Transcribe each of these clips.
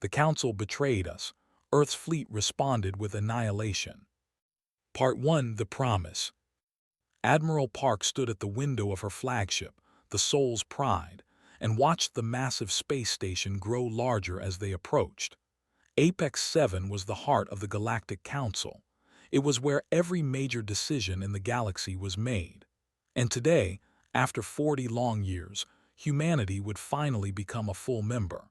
The Council betrayed us. Earth's fleet responded with annihilation. Part 1: The Promise. Admiral Park stood at the window of her flagship, the Soul's Pride, and watched the massive space station grow larger as they approached. Apex 7 was the heart of the Galactic Council. It was where every major decision in the galaxy was made. And today, after 40 long years, humanity would finally become a full member.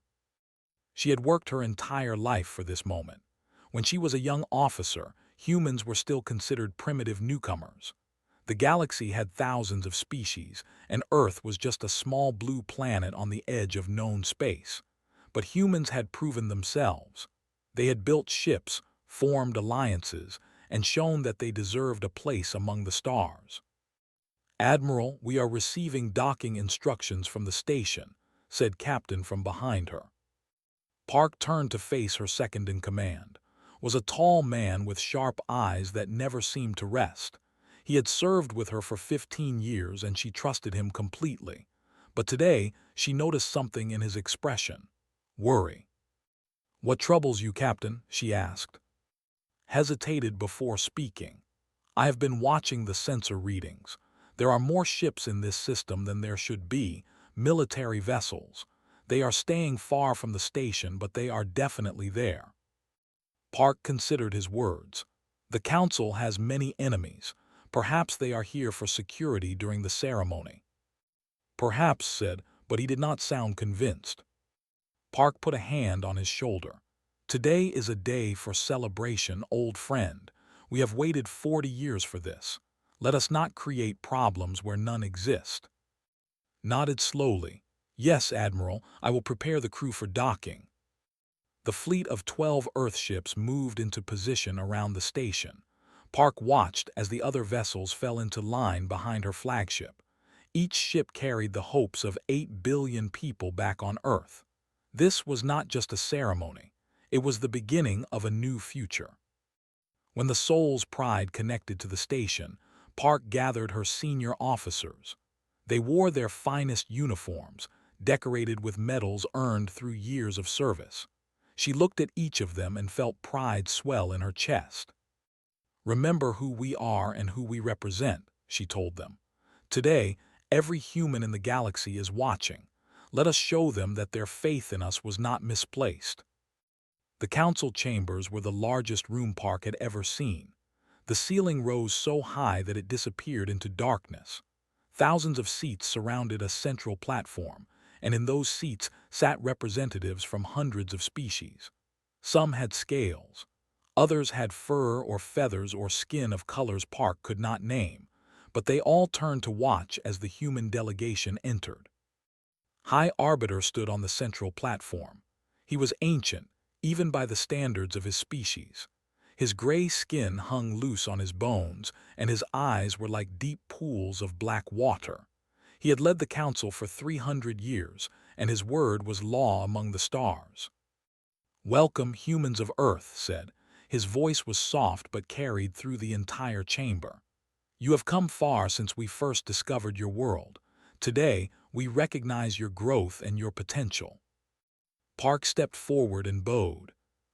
She had worked her entire life for this moment. When she was a young officer, humans were still considered primitive newcomers. The galaxy had thousands of species, and Earth was just a small blue planet on the edge of known space. But humans had proven themselves. They had built ships, formed alliances, and shown that they deserved a place among the stars. "Admiral, we are receiving docking instructions from the station," said Captain from behind her. Park turned to face her second-in-command. Was a tall man with sharp eyes that never seemed to rest. He had served with her for 15 years and she trusted him completely. But today, she noticed something in his expression: worry. "What troubles you, Captain?" she asked. Hesitated before speaking. "I have been watching the sensor readings. There are more ships in this system than there should be, military vessels. They are staying far from the station, but they are definitely there." Park considered his words. The Council has many enemies. Perhaps they are here for security during the ceremony. "Perhaps," said, but he did not sound convinced. Park put a hand on his shoulder. "Today is a day for celebration, old friend. We have waited 40 years for this. Let us not create problems where none exist." Nodded slowly. "Yes, Admiral, I will prepare the crew for docking." The fleet of 12 Earthships moved into position around the station. Park watched as the other vessels fell into line behind her flagship. Each ship carried the hopes of 8 billion people back on Earth. This was not just a ceremony. It was the beginning of a new future. When the Soul's Pride connected to the station, Park gathered her senior officers. They wore their finest uniforms, decorated with medals earned through years of service. She looked at each of them and felt pride swell in her chest. "Remember who we are and who we represent," she told them. "Today, every human in the galaxy is watching. Let us show them that their faith in us was not misplaced." The council chambers were the largest room Park had ever seen. The ceiling rose so high that it disappeared into darkness. Thousands of seats surrounded a central platform, and in those seats sat representatives from hundreds of species. Some had scales. Others had fur or feathers or skin of colors Park could not name, but they all turned to watch as the human delegation entered. High Arbiter stood on the central platform. He was ancient, even by the standards of his species. His gray skin hung loose on his bones, and his eyes were like deep pools of black water. He had led the council for 300 years, and his word was law among the stars. "Welcome, humans of Earth," said. His voice was soft but carried through the entire chamber. "You have come far since we first discovered your world. Today, we recognize your growth and your potential." Park stepped forward and bowed.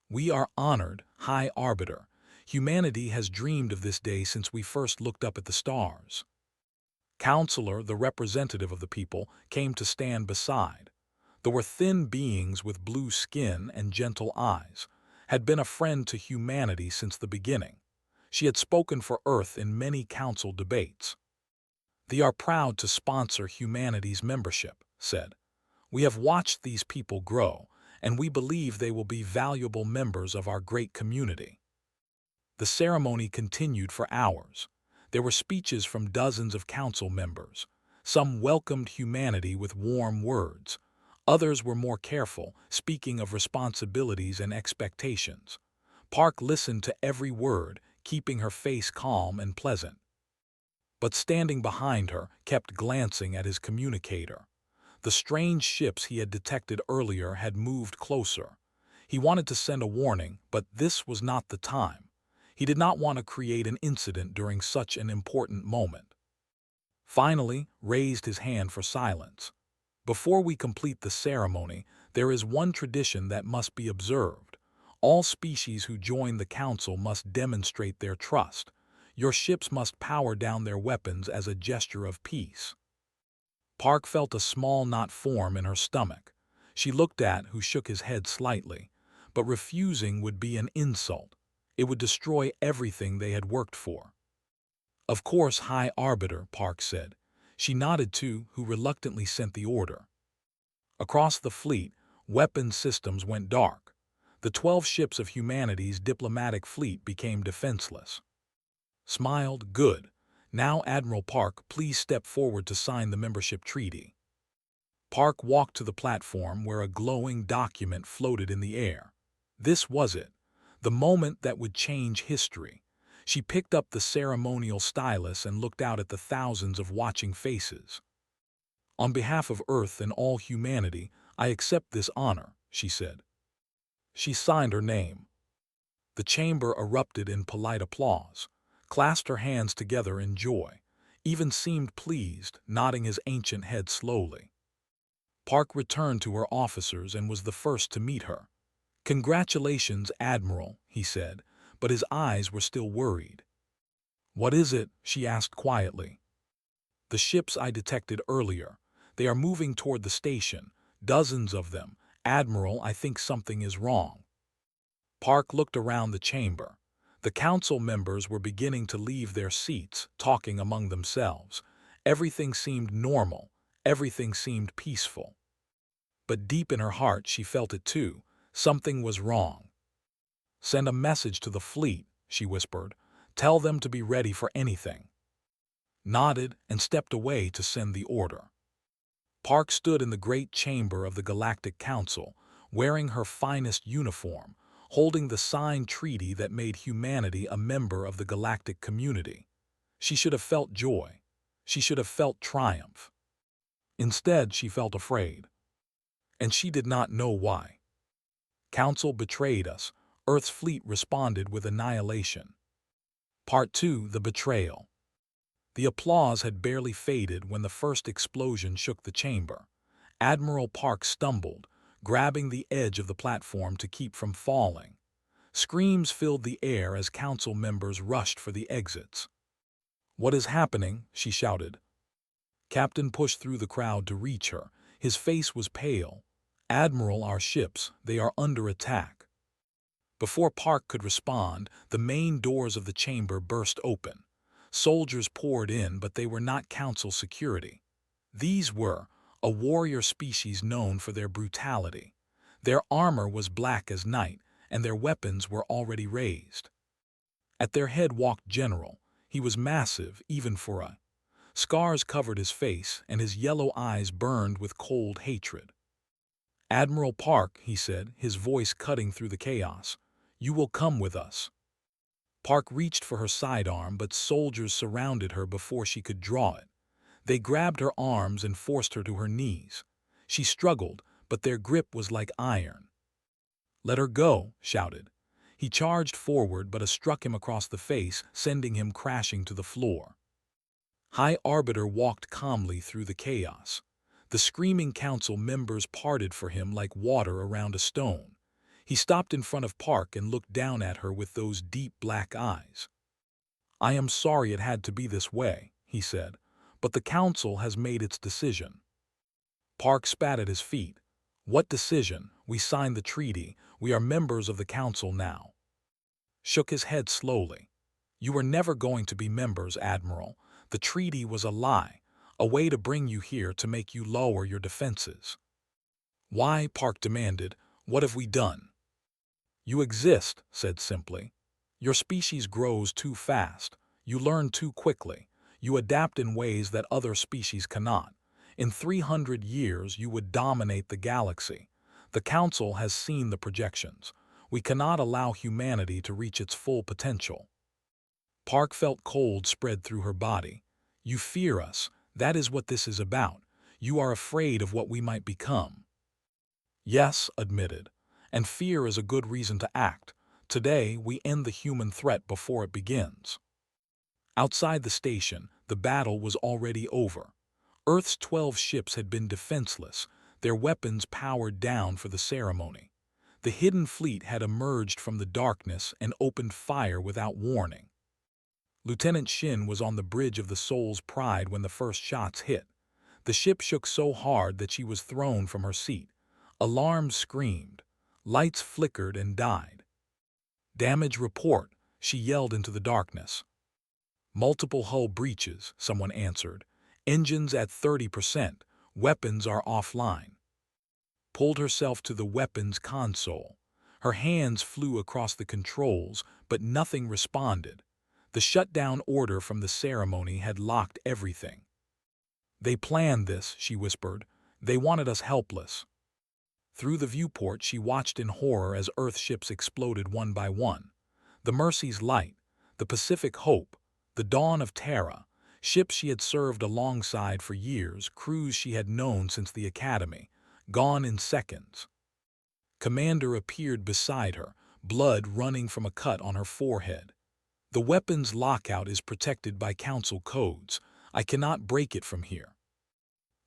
"We are honored, High Arbiter. Humanity has dreamed of this day since we first looked up at the stars." Counselor, the representative of the people, came to stand beside. There were thin beings with blue skin and gentle eyes, had been a friend to humanity since the beginning. She had spoken for Earth in many council debates. "They are proud to sponsor humanity's membership," said. "We have watched these people grow, and we believe they will be valuable members of our great community." The ceremony continued for hours. There were speeches from dozens of council members. Some welcomed humanity with warm words. Others were more careful, speaking of responsibilities and expectations. Park listened to every word, keeping her face calm and pleasant. But standing behind her, kept glancing at his communicator. The strange ships he had detected earlier had moved closer. He wanted to send a warning, but this was not the time. He did not want to create an incident during such an important moment. Finally, raised his hand for silence. "Before we complete the ceremony, There is one tradition that must be observed. All species who join the Council must demonstrate their trust. Your ships must power down their weapons as a gesture of peace." Park felt a small knot form in her stomach. She looked at who shook his head slightly. But refusing would be an insult. It would destroy everything they had worked for. "Of course, High Arbiter," Park said. She nodded to who reluctantly sent the order. Across the fleet, weapon systems went dark. The 12 ships of humanity's diplomatic fleet became defenseless. Smiled, "Good. Now, Admiral Park, please step forward to sign the membership treaty." Park walked to the platform where a glowing document floated in the air. This was it, the moment that would change history. She picked up the ceremonial stylus and looked out at the thousands of watching faces. "On behalf of Earth and all humanity, I accept this honor," she said. She signed her name. The chamber erupted in polite applause, clasped her hands together in joy, even seemed pleased, nodding his ancient head slowly. Park returned to her officers and was the first to meet her. "Congratulations, Admiral," he said, but his eyes were still worried. "What is it?" she asked quietly. "The ships I detected earlier. They are moving toward the station, dozens of them. Admiral, I think something is wrong." Park looked around the chamber. The council members were beginning to leave their seats, talking among themselves. Everything seemed normal. Everything seemed peaceful. But deep in her heart she felt it too. Something was wrong. "Send a message to the fleet," she whispered. "Tell them to be ready for anything." Nodded and stepped away to send the order. Park stood in the great chamber of the Galactic Council, wearing her finest uniform, holding the signed treaty that made humanity a member of the galactic community. She should have felt joy. She should have felt triumph. Instead, she felt afraid. And she did not know why. "Council betrayed us." Earth's fleet responded with annihilation. Part 2: The Betrayal. The applause had barely faded when the first explosion shook the chamber. Admiral Park stumbled, grabbing the edge of the platform to keep from falling. Screams filled the air as council members rushed for the exits. "What is happening?" she shouted. Captain pushed through the crowd to reach her. His face was pale. "Admiral, our ships, they are under attack." Before Park could respond, the main doors of the chamber burst open. Soldiers poured in, but they were not council security. These were a warrior species known for their brutality. Their armor was black as night, and their weapons were already raised. At their head walked General. He was massive, even for a... Scars covered his face, and his yellow eyes burned with cold hatred. "Admiral Park," he said, his voice cutting through the chaos, "you will come with us." Park reached for her sidearm, but soldiers surrounded her before she could draw it. They grabbed her arms and forced her to her knees. She struggled, but their grip was like iron. "Let her go," shouted. He charged forward, but struck him across the face, sending him crashing to the floor. High Arbiter walked calmly through the chaos. The screaming council members parted for him like water around a stone. He stopped in front of Park and looked down at her with those deep black eyes. "I am sorry it had to be this way," he said, "but the council has made its decision." Park spat at his feet. "What decision? We signed the treaty. We are members of the council now." Shook his head slowly. "You were never going to be members, Admiral. The treaty was a lie, a way to bring you here to make you lower your defenses." "Why?" Park demanded. "What have we done?" "You exist," said simply. "Your species grows too fast. You learn too quickly. You adapt in ways that other species cannot. In 300 years, you would dominate the galaxy. The Council has seen the projections. We cannot allow humanity to reach its full potential." Park felt cold spread through her body. "You fear us. That is what this is about. You are afraid of what we might become." "Yes," admitted. "And fear is a good reason to act. Today, we end the human threat before it begins." Outside the station, the battle was already over. Earth's 12 ships had been defenseless. their weapons powered down for the ceremony. The hidden fleet had emerged from the darkness and opened fire without warning. Lieutenant Shin was on the bridge of the Soul's Pride when the first shots hit. The ship shook so hard that she was thrown from her seat. Alarms screamed. Lights flickered and died. "Damage report," she yelled into the darkness. "Multiple hull breaches," someone answered. "Engines at 30%. Weapons are offline." Pulled herself to the weapons console. Her hands flew across the controls, but nothing responded. The shutdown order from the ceremony had locked everything. "They planned this," she whispered. "They wanted us helpless." Through the viewport, she watched in horror as Earth ships exploded one by one. The Mercy's Light, the Pacific Hope, the Dawn of Terra, ships she had served alongside for years, crews she had known since the Academy, gone in seconds. Commander appeared beside her, blood running from a cut on her forehead. "The weapons lockout is protected by Council codes. I cannot break it from here."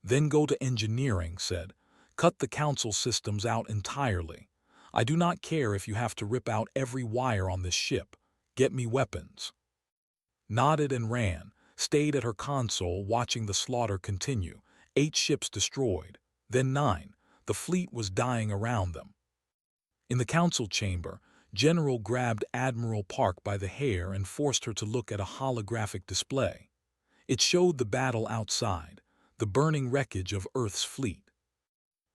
"Then go to engineering," said. "Cut the Council systems out entirely. I do not care if you have to rip out every wire on this ship. Get me weapons." Nodded and ran, stayed at her console watching the slaughter continue. 8 ships destroyed, then 9. The fleet was dying around them. In the council chamber, General grabbed Admiral Park by the hair and forced her to look at a holographic display. It showed the battle outside, the burning wreckage of Earth's fleet.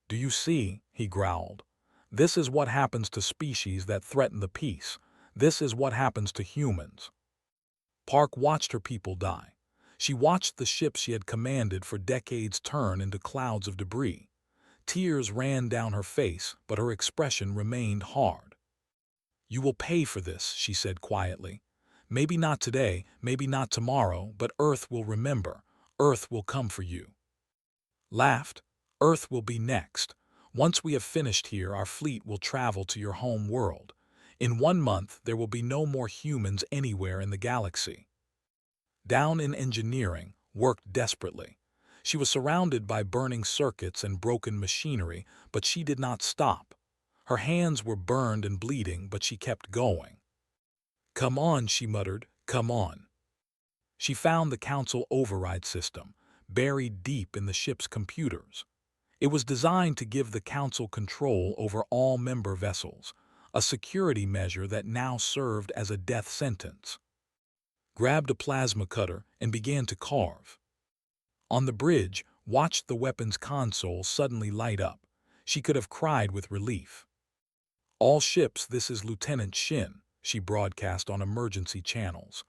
"Do you see?" he growled. "This is what happens to species that threaten the peace. This is what happens to humans." Park watched her people die. She watched the ships she had commanded for decades turn into clouds of debris. Tears ran down her face, but her expression remained hard. "You will pay for this," she said quietly. "Maybe not today, maybe not tomorrow, but Earth will remember. Earth will come for you." Laughed. "Earth will be next. Once we have finished here, our fleet will travel to your home world. In 1 month, there will be no more humans anywhere in the galaxy." Down in engineering, worked desperately. She was surrounded by burning circuits and broken machinery, but she did not stop. Her hands were burned and bleeding, but she kept going. "Come on," she muttered, "come on." She found the Council override system, buried deep in the ship's computers. It was designed to give the Council control over all member vessels, a security measure that now served as a death sentence. Grabbed a plasma cutter and began to carve. On the bridge, watched the weapons console suddenly light up. She could have cried with relief. "All ships, this is Lieutenant Shin," she broadcast on emergency channels.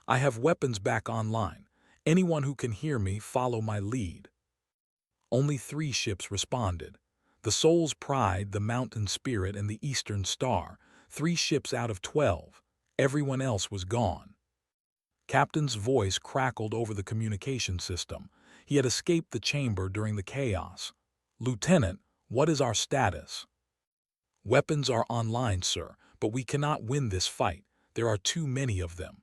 "I have weapons back online. Anyone who can hear me, follow my lead." Only 3 ships responded. The Soul's Pride, the Mountain Spirit, and the Eastern Star. 3 ships out of 12. Everyone else was gone. Captain's voice crackled over the communication system. He had escaped the chamber during the chaos. "Lieutenant, what is our status?" "Weapons are online, sir, but we cannot win this fight. There are too many of them."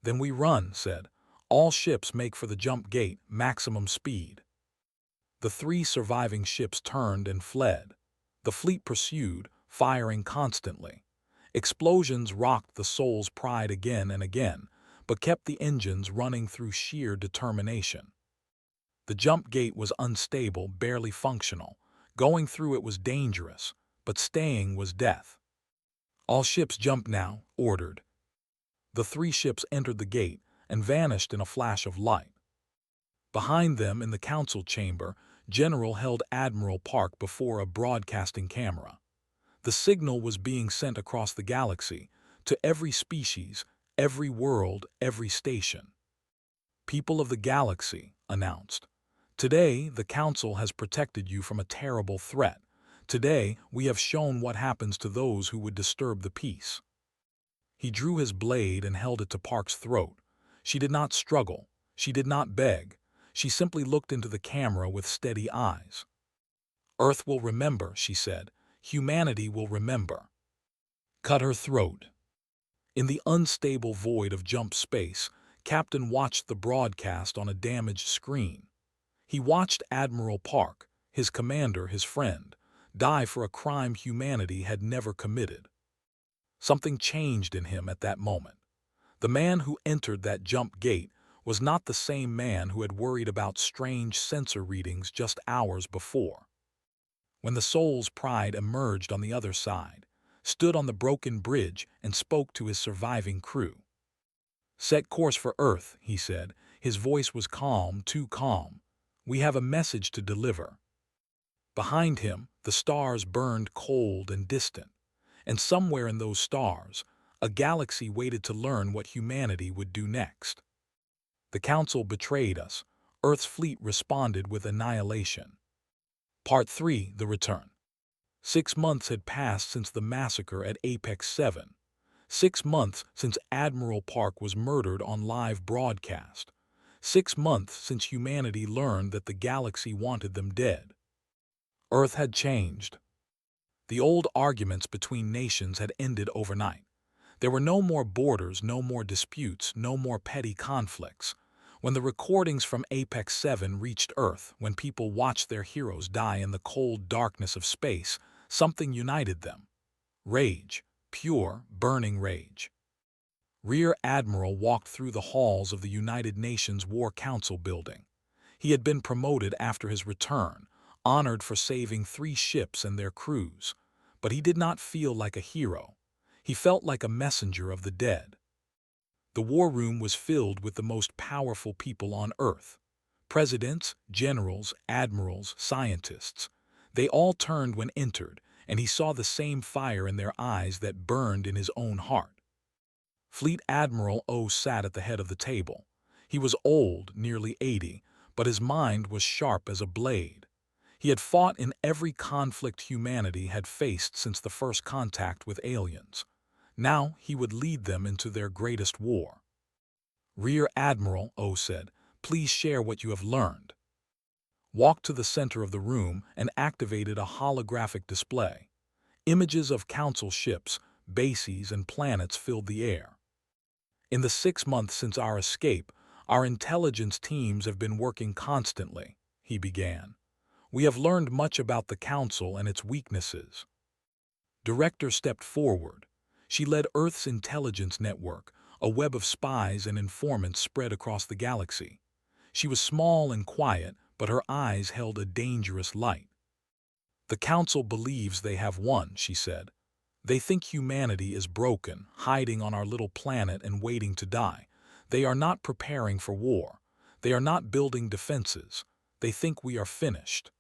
"Then we run," said. "All ships make for the jump gate, maximum speed." The 3 surviving ships turned and fled. The fleet pursued, firing constantly. Explosions rocked the Soul's Pride again and again, but kept the engines running through sheer determination. The jump gate was unstable, barely functional. Going through it was dangerous, but staying was death. "All ships jump now," ordered. The 3 ships entered the gate and vanished in a flash of light. Behind them, in the council chamber, General held Admiral Park before a broadcasting camera. The signal was being sent across the galaxy, to every species, every world, every station. "People of the galaxy," announced. "Today, the Council has protected you from a terrible threat. Today, we have shown what happens to those who would disturb the peace." He drew his blade and held it to Park's throat. She did not struggle. She did not beg. She simply looked into the camera with steady eyes. "Earth will remember," she said. "Humanity will remember." Cut her throat. In the unstable void of jump space, Captain watched the broadcast on a damaged screen. He watched Admiral Park, his commander, his friend, die for a crime humanity had never committed. Something changed in him at that moment. The man who entered that jump gate was not the same man who had worried about strange sensor readings just hours before. When the soul's pride emerged on the other side, stood on the broken bridge and spoke to his surviving crew. "Set course for Earth," he said. His voice was calm, too calm. "We have a message to deliver." Behind him, the stars burned cold and distant, and somewhere in those stars, a galaxy waited to learn what humanity would do next. "The Council betrayed us," Earth's fleet responded with annihilation. Part 3: The Return. 6 months had passed since the massacre at Apex 7. 6 months since Admiral Park was murdered on live broadcast. 6 months since humanity learned that the galaxy wanted them dead. Earth had changed. The old arguments between nations had ended overnight. There were no more borders, no more disputes, no more petty conflicts. When the recordings from Apex 7 reached Earth, when people watched their heroes die in the cold darkness of space, something united them. Rage. Pure, burning rage. Rear Admiral walked through the halls of the United Nations War Council building. He had been promoted after his return, honored for saving 3 ships and their crews. But he did not feel like a hero. He felt like a messenger of the dead. The war room was filled with the most powerful people on Earth. Presidents, generals, admirals, scientists. They all turned when entered, and he saw the same fire in their eyes that burned in his own heart. Fleet Admiral O sat at the head of the table. He was old, nearly 80, but his mind was sharp as a blade. He had fought in every conflict humanity had faced since the first contact with aliens. Now he would lead them into their greatest war. "Rear Admiral," O said, "please share what you have learned." Walked to the center of the room and activated a holographic display. Images of council ships, bases, and planets filled the air. "In the 6 months since our escape, our intelligence teams have been working constantly," he began. "We have learned much about the Council and its weaknesses." Director stepped forward. She led Earth's intelligence network, a web of spies and informants spread across the galaxy. She was small and quiet, but her eyes held a dangerous light. "The Council believes they have won," she said. "They think humanity is broken, hiding on our little planet and waiting to die. They are not preparing for war. They are not building defenses. They think we are finished."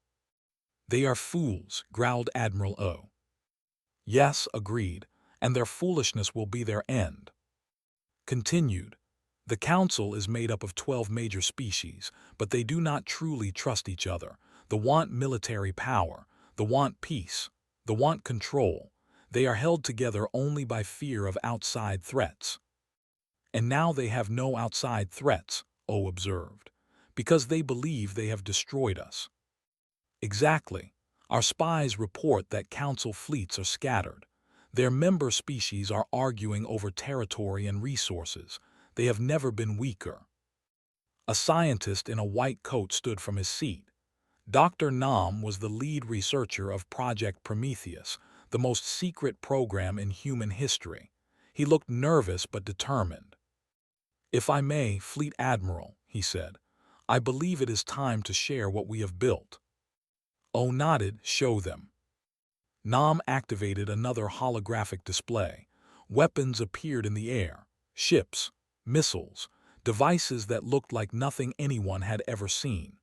"They are fools," growled Admiral O. "Yes," agreed, "and their foolishness will be their end." Continued. "The Council is made up of 12 major species, but they do not truly trust each other. They want military power. They want peace. They want control. They are held together only by fear of outside threats." "And now they have no outside threats," O observed, "because they believe they have destroyed us." "Exactly. Our spies report that Council fleets are scattered. Their member species are arguing over territory and resources. They have never been weaker." A scientist in a white coat stood from his seat. Dr. Nam was the lead researcher of Project Prometheus, the most secret program in human history. He looked nervous but determined. "If I may, Fleet Admiral," he said, "I believe it is time to share what we have built." O nodded. "Show them." Nam activated another holographic display. Weapons appeared in the air. Ships, missiles, devices that looked like nothing anyone had ever seen.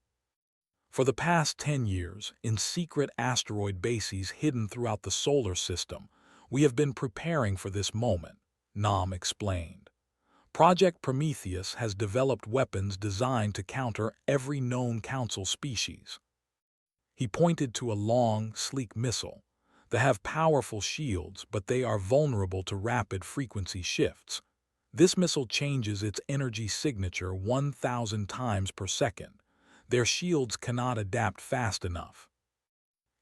"For the past 10 years, in secret asteroid bases hidden throughout the solar system, we have been preparing for this moment," Nam explained. "Project Prometheus has developed weapons designed to counter every known Council species." He pointed to a long, sleek missile. "They have powerful shields, but they are vulnerable to rapid frequency shifts. This missile changes its energy signature 1,000 times per second. Their shields cannot adapt fast enough."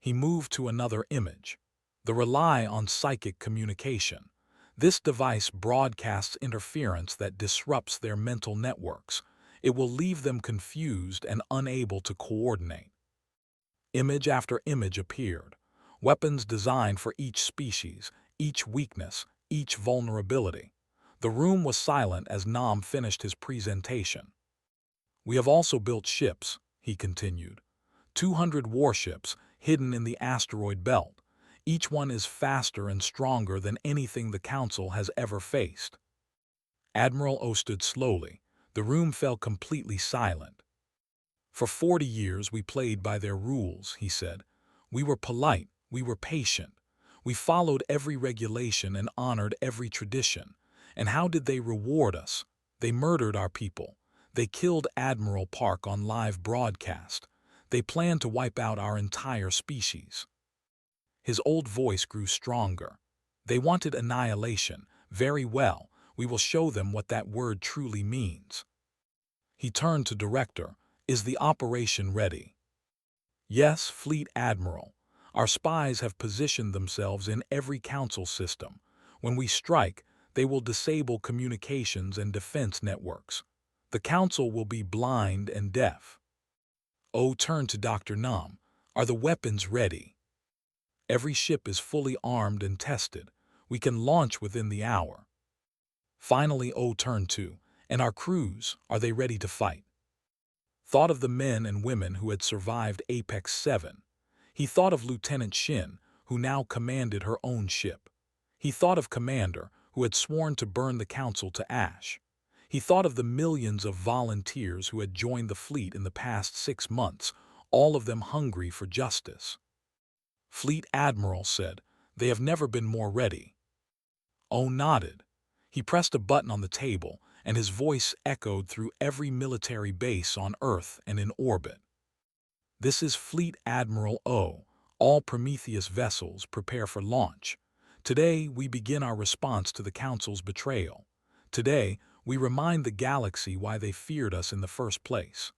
He moved to another image. "They rely on psychic communication. This device broadcasts interference that disrupts their mental networks. It will leave them confused and unable to coordinate." Image after image appeared. Weapons designed for each species, each weakness, each vulnerability. The room was silent as Nam finished his presentation. "We have also built ships," he continued. 200 warships hidden in the asteroid belt. Each one is faster and stronger than anything the Council has ever faced. Admiral O stood slowly. The room fell completely silent. "For 40 years we played by their rules," he said. "We were polite, we were patient. We followed every regulation and honored every tradition. And how did they reward us? They murdered our people. They killed Admiral Park on live broadcast. They planned to wipe out our entire species." His old voice grew stronger. "They wanted annihilation. Very well, we will show them what that word truly means." He turned to Director. "Is the operation ready?" "Yes, Fleet Admiral. Our spies have positioned themselves in every Council system. When we strike, they will disable communications and defense networks. The Council will be blind and deaf." O turned to Dr. Nam. "Are the weapons ready?" "Every ship is fully armed and tested. We can launch within the hour." Finally O turned to, "And our crews, are they ready to fight?" Thought of the men and women who had survived Apex 7. He thought of Lieutenant Shin, who now commanded her own ship. He thought of Commander, who had sworn to burn the Council to ash. He thought of the millions of volunteers who had joined the fleet in the past 6 months, all of them hungry for justice. Fleet Admiral said, "They have never been more ready." O nodded. He pressed a button on the table, and his voice echoed through every military base on Earth and in orbit. "This is Fleet Admiral O. All Prometheus vessels prepare for launch. Today we begin our response to the Council's betrayal. Today we remind the galaxy why they feared us in the first place."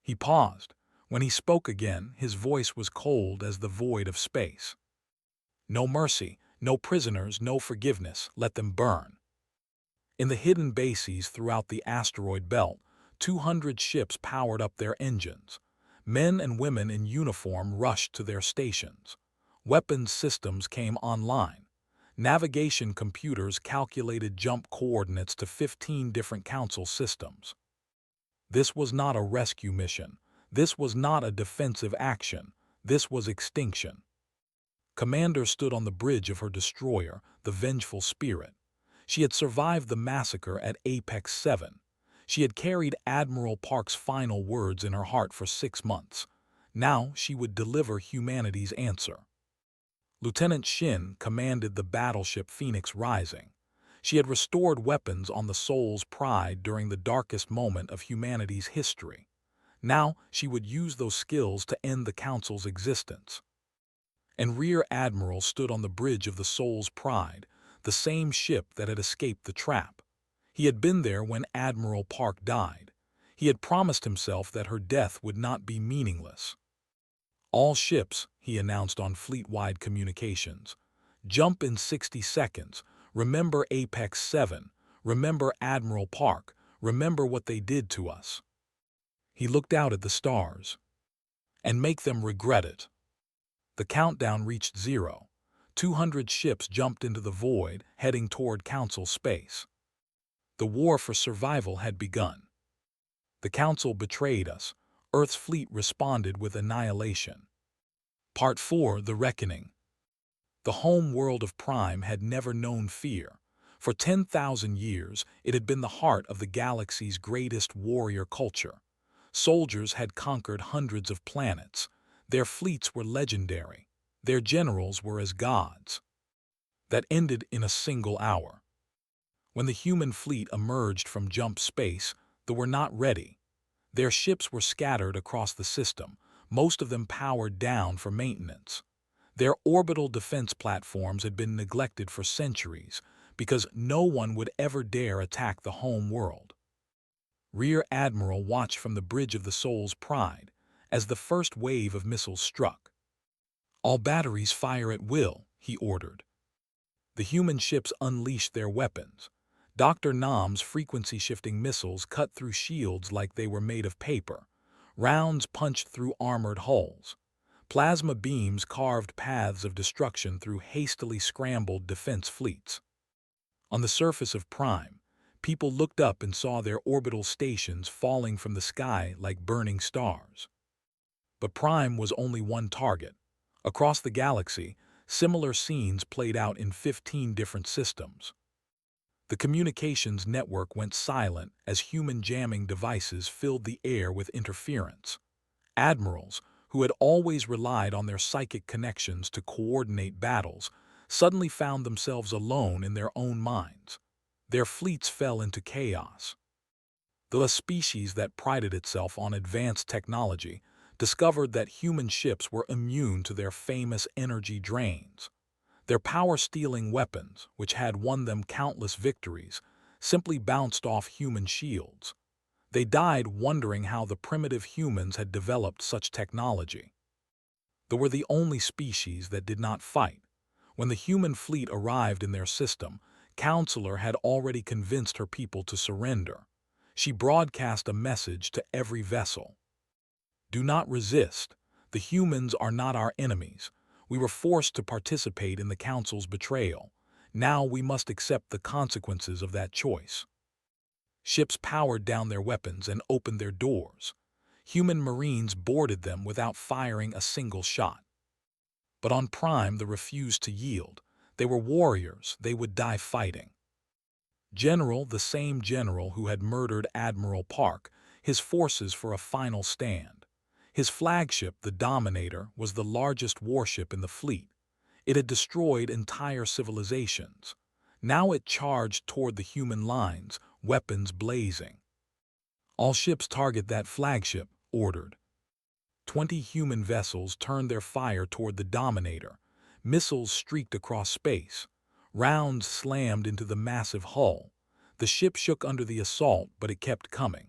He paused. When he spoke again, his voice was cold as the void of space. "No mercy, no prisoners, no forgiveness. Let them burn." In the hidden bases throughout the asteroid belt, 200 ships powered up their engines. Men and women in uniform rushed to their stations. Weapons systems came online. Navigation computers calculated jump coordinates to 15 different Council systems. This was not a rescue mission. This was not a defensive action. This was extinction. Commander stood on the bridge of her destroyer, the Vengeful Spirit. She had survived the massacre at Apex 7. She had carried Admiral Park's final words in her heart for 6 months. Now she would deliver humanity's answer. Lieutenant Shin commanded the battleship Phoenix Rising. She had restored weapons on the Soul's Pride during the darkest moment of humanity's history. Now she would use those skills to end the Council's existence. And Rear Admiral stood on the bridge of the Soul's Pride, the same ship that had escaped the trap. He had been there when Admiral Park died. He had promised himself that her death would not be meaningless. "All ships," he announced on fleet-wide communications, "jump in 60 seconds. Remember Apex 7. Remember Admiral Park. Remember what they did to us." He looked out at the stars. "And make them regret it." The countdown reached 0. 200 ships jumped into the void, heading toward Council space. The war for survival had begun. The Council betrayed us. Earth's fleet responded with annihilation. Part 4: The Reckoning. The home world of Prime had never known fear. For 10,000 years, it had been the heart of the galaxy's greatest warrior culture. Soldiers had conquered hundreds of planets. Their fleets were legendary. Their generals were as gods. That ended in a single hour. When the human fleet emerged from jump space, they were not ready. Their ships were scattered across the system, most of them powered down for maintenance. Their orbital defense platforms had been neglected for centuries because no one would ever dare attack the home world. Rear Admiral watched from the bridge of the Soul's Pride as the first wave of missiles struck. "All batteries fire at will," he ordered. The human ships unleashed their weapons. Dr. Nam's frequency-shifting missiles cut through shields like they were made of paper. Rounds punched through armored hulls. Plasma beams carved paths of destruction through hastily scrambled defense fleets. On the surface of Prime, people looked up and saw their orbital stations falling from the sky like burning stars. But Prime was only one target. Across the galaxy, similar scenes played out in 15 different systems. The communications network went silent as human jamming devices filled the air with interference. Admirals, who had always relied on their psychic connections to coordinate battles, suddenly found themselves alone in their own minds. Their fleets fell into chaos. The species that prided itself on advanced technology discovered that human ships were immune to their famous energy drains. Their power-stealing weapons, which had won them countless victories, simply bounced off human shields. They died wondering how the primitive humans had developed such technology. They were the only species that did not fight. When the human fleet arrived in their system, Counselor had already convinced her people to surrender. She broadcast a message to every vessel. Do not resist. The humans are not our enemies. We were forced to participate in the Council's betrayal. Now we must accept the consequences of that choice. Ships powered down their weapons and opened their doors. Human Marines boarded them without firing a single shot. But on Prime, they refused to yield. They were warriors. They would die fighting. General, the same general who had murdered Admiral Park, his forces for a final stand. His flagship, the Dominator, was the largest warship in the fleet. It had destroyed entire civilizations. Now it charged toward the human lines, weapons blazing. All ships target that flagship, ordered. 20 human vessels turned their fire toward the Dominator. Missiles streaked across space. Rounds slammed into the massive hull. The ship shook under the assault, but it kept coming.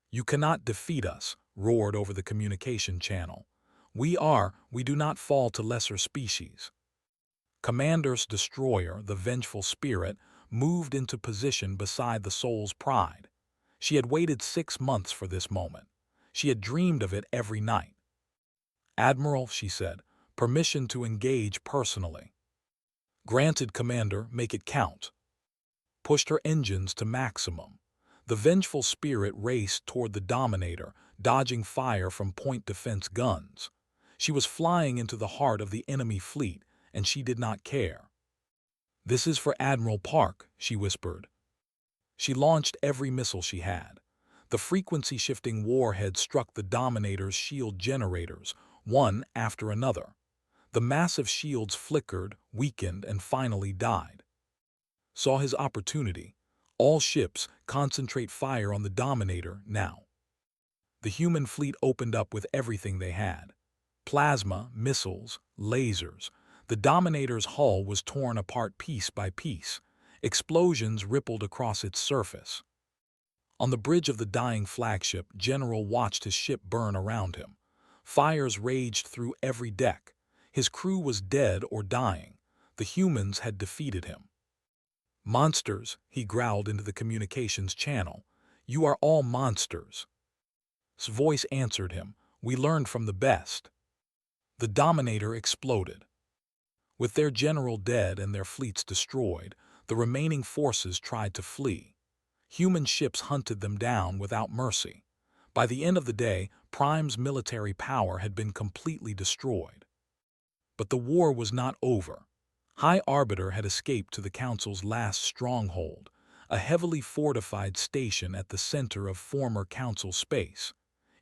"You cannot defeat us," roared over the communication channel. We do not fall to lesser species." Commander's destroyer, the Vengeful Spirit, moved into position beside the Soul's Pride. She had waited 6 months for this moment. She had dreamed of it every night. "Admiral," she said, "permission to engage personally." "Granted, Commander, make it count." Pushed her engines to maximum. The Vengeful Spirit raced toward the Dominator, dodging fire from point defense guns. She was flying into the heart of the enemy fleet, and she did not care. "This is for Admiral Park," she whispered. She launched every missile she had. The frequency-shifting warhead struck the Dominator's shield generators, one after another. The massive shields flickered, weakened, and finally died. Saw his opportunity. All ships, concentrate fire on the Dominator now. The human fleet opened up with everything they had. Plasma, missiles, lasers. The Dominator's hull was torn apart piece by piece. Explosions rippled across its surface. On the bridge of the dying flagship, General watched his ship burn around him. Fires raged through every deck. His crew was dead or dying. The humans had defeated him. "Monsters," he growled into the communications channel. "You are all monsters." His voice answered him. "We learned from the best." The Dominator exploded. With their general dead and their fleets destroyed, the remaining forces tried to flee. Human ships hunted them down without mercy. By the end of the day, Prime's military power had been completely destroyed. But the war was not over. High Arbiter had escaped to the Council's last stronghold, a heavily fortified station at the center of former Council space.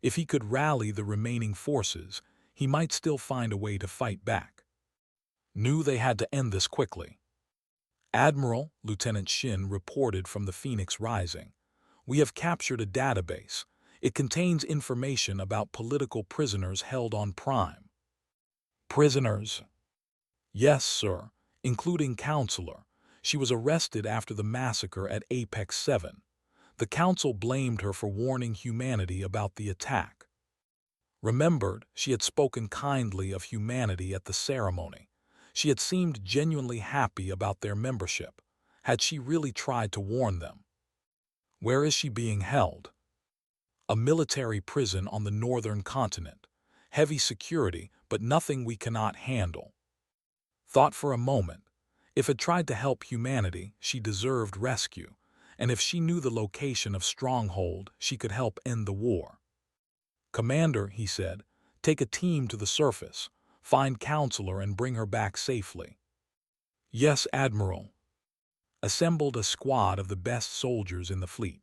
If he could rally the remaining forces, he might still find a way to fight back. Knew they had to end this quickly. "Admiral," Lieutenant Shin reported from the Phoenix Rising, "we have captured a database. It contains information about political prisoners held on Prime." "Prisoners?" "Yes, sir, including Counselor. She was arrested after the massacre at Apex 7. The Council blamed her for warning humanity about the attack. Remembered, she had spoken kindly of humanity at the ceremony. She had seemed genuinely happy about their membership. Had she really tried to warn them? Where is she being held?" "A military prison on the northern continent. Heavy security, but nothing we cannot handle. Thought for a moment. If it tried to help humanity, she deserved rescue, and if she knew the location of Stronghold, she could help end the war. "Commander," he said, "take a team to the surface, find Counselor and bring her back safely." "Yes, Admiral." Assembled a squad of the best soldiers in the fleet.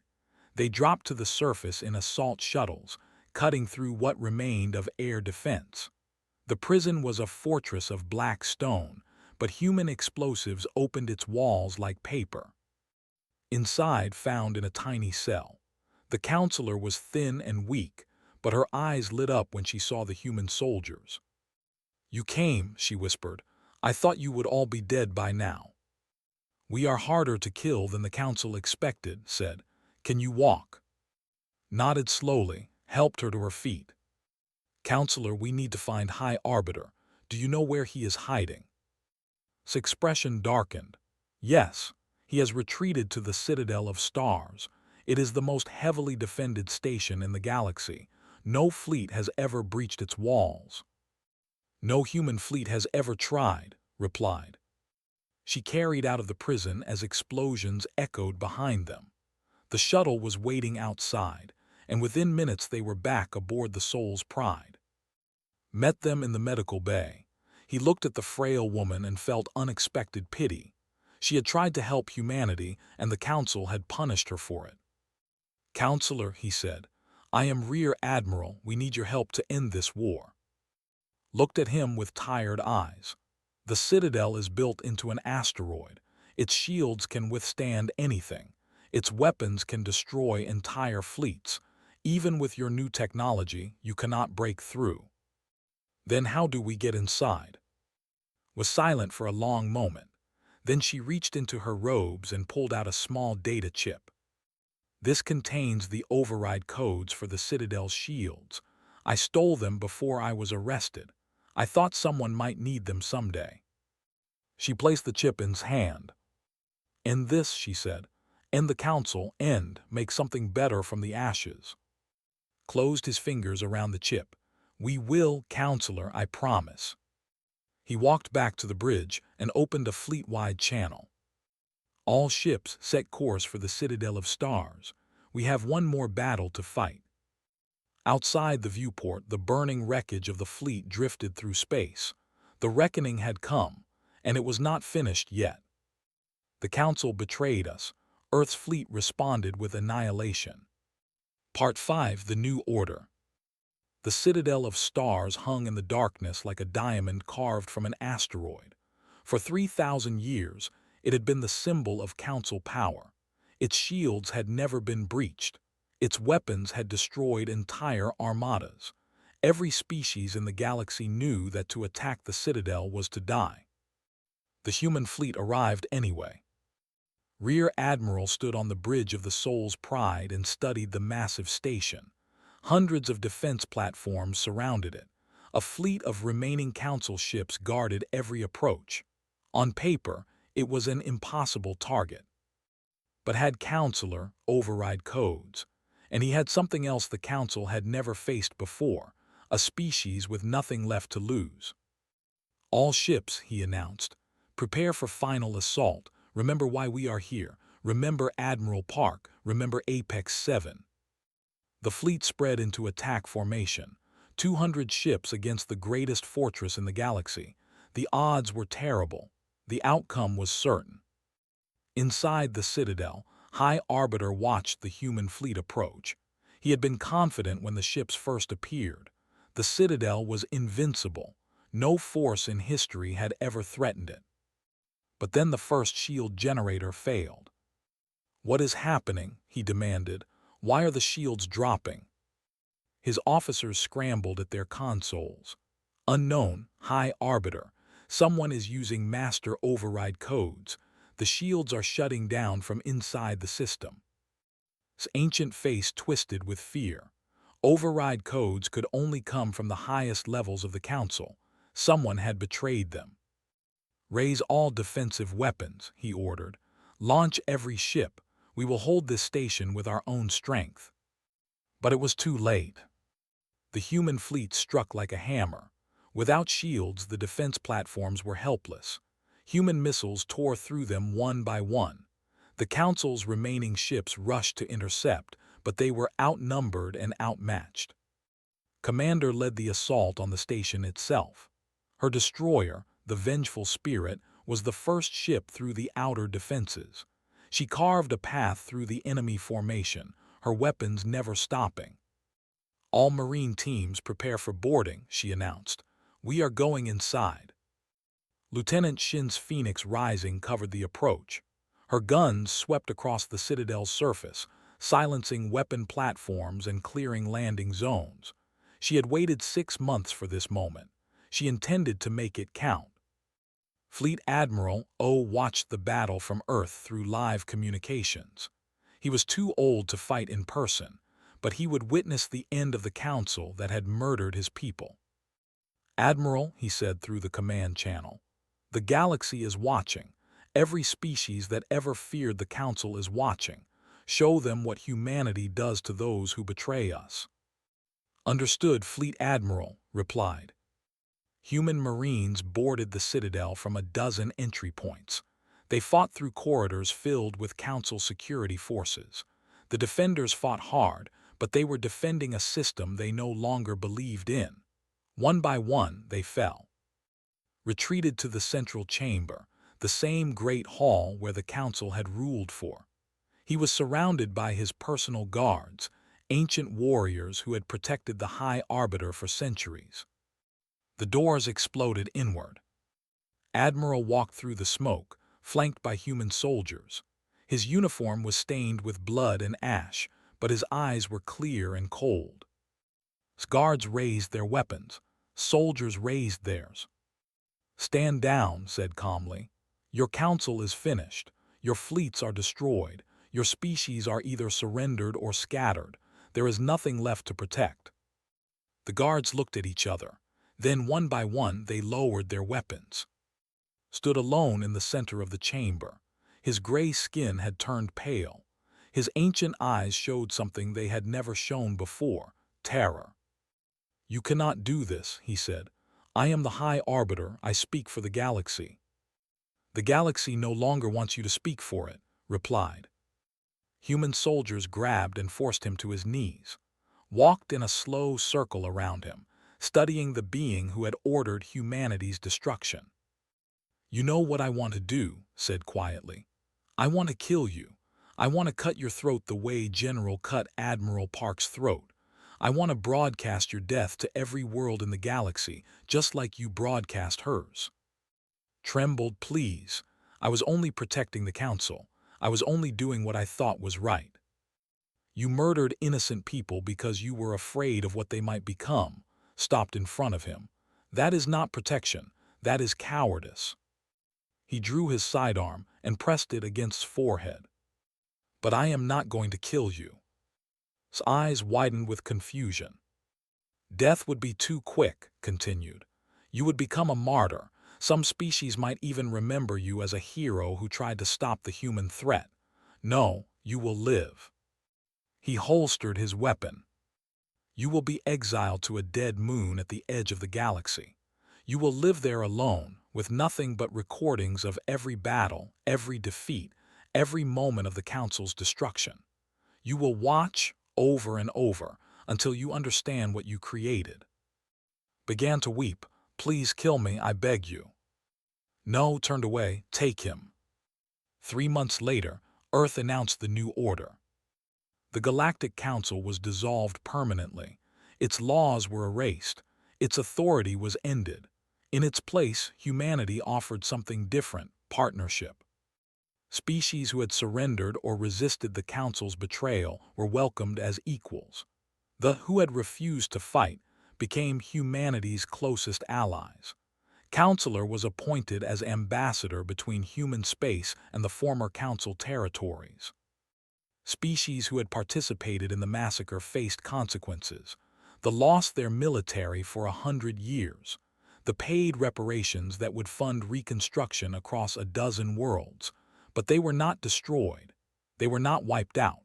They dropped to the surface in assault shuttles, cutting through what remained of air defense. The prison was a fortress of black stone, but human explosives opened its walls like paper. Inside, found in a tiny cell, the Counselor was thin and weak, but her eyes lit up when she saw the human soldiers. "You came," she whispered. "I thought you would all be dead by now." "We are harder to kill than the Council expected," said. "Can you walk?" Nodded slowly, helped her to her feet. "Counselor, we need to find High Arbiter. Do you know where he is hiding?" His expression darkened. "Yes, he has retreated to the Citadel of Stars. It is the most heavily defended station in the galaxy. No fleet has ever breached its walls." "No human fleet has ever tried," replied. She carried out of the prison as explosions echoed behind them. The shuttle was waiting outside, and within minutes they were back aboard the Soul's Pride. Met them in the medical bay. He looked at the frail woman and felt unexpected pity. She had tried to help humanity, and the Council had punished her for it. "Counselor," he said, "I am Rear Admiral. We need your help to end this war." Looked at him with tired eyes. "The Citadel is built into an asteroid. Its shields can withstand anything. Its weapons can destroy entire fleets. Even with your new technology, you cannot break through." "Then how do we get inside?" Was silent for a long moment. Then she reached into her robes and pulled out a small data chip. "This contains the override codes for the Citadel's shields. I stole them before I was arrested. I thought someone might need them someday." She placed the chip in his hand. "End this," she said. "End the Council, make something better from the ashes." Closed his fingers around the chip. "We will, Counselor, I promise." He walked back to the bridge and opened a fleet-wide channel. "All ships set course for the Citadel of Stars. We have one more battle to fight." Outside the viewport, the burning wreckage of the fleet drifted through space. The reckoning had come, and it was not finished yet. "The Council betrayed us. Earth's fleet responded with annihilation." Part 5: The New Order. The Citadel of Stars hung in the darkness like a diamond carved from an asteroid. For 3,000 years, it had been the symbol of Council power. Its shields had never been breached. Its weapons had destroyed entire armadas. Every species in the galaxy knew that to attack the Citadel was to die. The human fleet arrived anyway. Rear Admiral stood on the bridge of the Soul's Pride and studied the massive station. Hundreds of defense platforms surrounded it. A fleet of remaining Council ships guarded every approach. On paper, it was an impossible target. But had Counselor override codes? And he had something else the Council had never faced before, a species with nothing left to lose. "All ships," he announced, "prepare for final assault. Remember why we are here. Remember Admiral Park. Remember Apex 7. The fleet spread into attack formation. 200 ships against the greatest fortress in the galaxy. The odds were terrible. The outcome was certain. Inside the Citadel, High Arbiter watched the human fleet approach. He had been confident when the ships first appeared. The Citadel was invincible. No force in history had ever threatened it. But then the first shield generator failed. "What is happening?" he demanded. "Why are the shields dropping?" His officers scrambled at their consoles. "Unknown, High Arbiter. Someone is using master override codes. The shields are shutting down from inside the system." His ancient face twisted with fear. Override codes could only come from the highest levels of the Council. Someone had betrayed them. "Raise all defensive weapons," he ordered. "Launch every ship. We will hold this station with our own strength." But it was too late. The human fleet struck like a hammer. Without shields, the defense platforms were helpless. Human missiles tore through them one by one. The Council's remaining ships rushed to intercept, but they were outnumbered and outmatched. Commander led the assault on the station itself. Her destroyer, the Vengeful Spirit, was the first ship through the outer defenses. She carved a path through the enemy formation, her weapons never stopping. "All Marine teams prepare for boarding," she announced. "We are going inside." Lieutenant Shin's Phoenix Rising covered the approach. Her guns swept across the Citadel's surface, silencing weapon platforms and clearing landing zones. She had waited 6 months for this moment. She intended to make it count. Fleet Admiral O watched the battle from Earth through live communications. He was too old to fight in person, but he would witness the end of the Council that had murdered his people. "Admiral," he said through the command channel, "the galaxy is watching. Every species that ever feared the Council is watching. Show them what humanity does to those who betray us." "Understood," Fleet Admiral replied. Human Marines boarded the Citadel from a dozen entry points. They fought through corridors filled with Council security forces. The defenders fought hard, but they were defending a system they no longer believed in. One by one, they fell. Retreated to the central chamber, the same great hall where the Council had ruled for. He was surrounded by his personal guards, ancient warriors who had protected the High Arbiter for centuries. The doors exploded inward. Admiral walked through the smoke, flanked by human soldiers. His uniform was stained with blood and ash, but his eyes were clear and cold. Guards raised their weapons. Soldiers raised theirs. "Stand down," said calmly. "Your Council is finished. Your fleets are destroyed. Your species are either surrendered or scattered. There is nothing left to protect." The guards looked at each other. Then, one by one, they lowered their weapons. Stood alone in the center of the chamber. His gray skin had turned pale. His ancient eyes showed something they had never shown before: terror. "You cannot do this," he said. "I am the High Arbiter. I speak for the galaxy." "The galaxy no longer wants you to speak for it," replied. Human soldiers grabbed and forced him to his knees. Walked in a slow circle around him, studying the being who had ordered humanity's destruction. "You know what I want to do," said quietly. "I want to kill you. I want to cut your throat the way General cut Admiral Park's throat. I want to broadcast your death to every world in the galaxy, just like you broadcast hers." Trembled, "Please. I was only protecting the Council. I was only doing what I thought was right." "You murdered innocent people because you were afraid of what they might become," stopped in front of him. "That is not protection. That is cowardice." He drew his sidearm and pressed it against his forehead. "But I am not going to kill you." His eyes widened with confusion. "Death would be too quick," continued. "You would become a martyr. Some species might even remember you as a hero who tried to stop the human threat. No, you will live." He holstered his weapon. "You will be exiled to a dead moon at the edge of the galaxy. You will live there alone, with nothing but recordings of every battle, every defeat, every moment of the Council's destruction. You will watch over and over until you understand what you created." Began to weep. "Please kill me, I beg you." "No," turned away. "Take him." 3 months later, Earth announced the new order. The Galactic Council was dissolved permanently. Its laws were erased. Its authority was ended. In its place, humanity offered something different: partnership. Species who had surrendered or resisted the Council's betrayal were welcomed as equals. The who had refused to fight became humanity's closest allies. Counselor was appointed as ambassador between human space and the former Council territories. Species who had participated in the massacre faced consequences. They lost their military for 100 years. They paid reparations that would fund reconstruction across a dozen worlds. But they were not destroyed. They were not wiped out.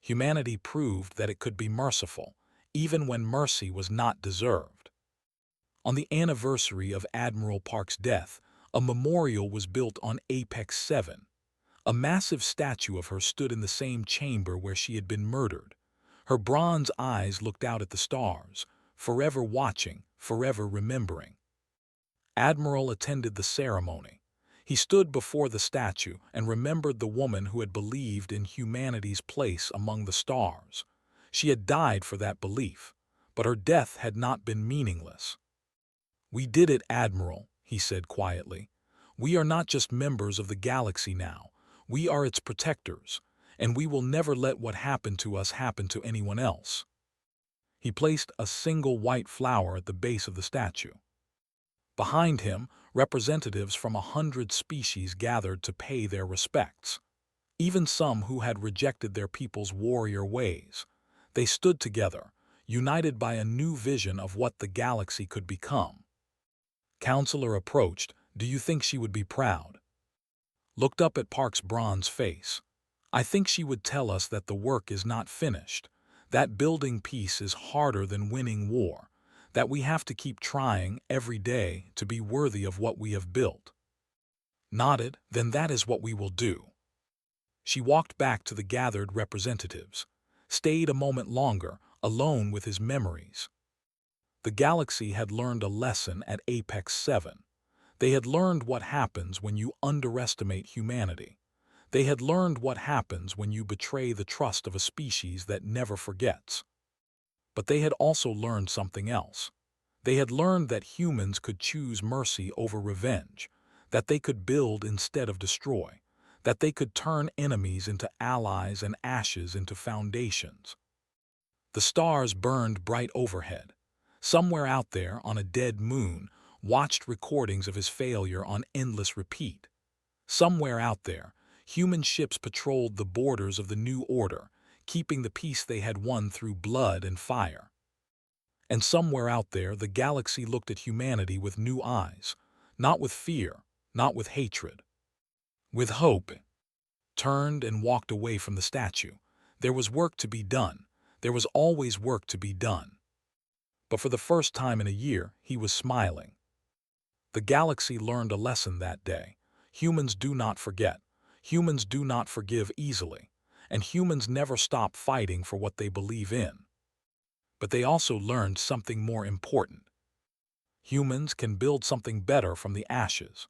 Humanity proved that it could be merciful, even when mercy was not deserved. On the anniversary of Admiral Park's death, a memorial was built on Apex 7. A massive statue of her stood in the same chamber where she had been murdered. Her bronze eyes looked out at the stars, forever watching, forever remembering. Admiral attended the ceremony. He stood before the statue and remembered the woman who had believed in humanity's place among the stars. She had died for that belief, but her death had not been meaningless. "We did it, Admiral," he said quietly. "We are not just members of the galaxy now. We are its protectors, and we will never let what happened to us happen to anyone else." He placed a single white flower at the base of the statue. Behind him, representatives from 100 species gathered to pay their respects. Even some who had rejected their people's warrior ways. They stood together, united by a new vision of what the galaxy could become. Counselor approached. "Do you think she would be proud?" Looked up at Park's bronze face. "I think she would tell us that the work is not finished, that building peace is harder than winning war, that we have to keep trying every day to be worthy of what we have built." Nodded. "Then that is what we will do." She walked back to the gathered representatives, stayed a moment longer, alone with his memories. The galaxy had learned a lesson at Apex 7. They had learned what happens when you underestimate humanity. They had learned what happens when you betray the trust of a species that never forgets. But they had also learned something else. They had learned that humans could choose mercy over revenge, that they could build instead of destroy, that they could turn enemies into allies and ashes into foundations. The stars burned bright overhead. Somewhere out there, on a dead moon, watched recordings of his failure on endless repeat. Somewhere out there, human ships patrolled the borders of the new order, keeping the peace they had won through blood and fire. And somewhere out there, the galaxy looked at humanity with new eyes, not with fear, not with hatred, with hope. Turned and walked away from the statue. There was work to be done. There was always work to be done. But for the first time in a year, he was smiling. The galaxy learned a lesson that day. Humans do not forget. Humans do not forgive easily. And humans never stop fighting for what they believe in. But they also learned something more important. Humans can build something better from the ashes.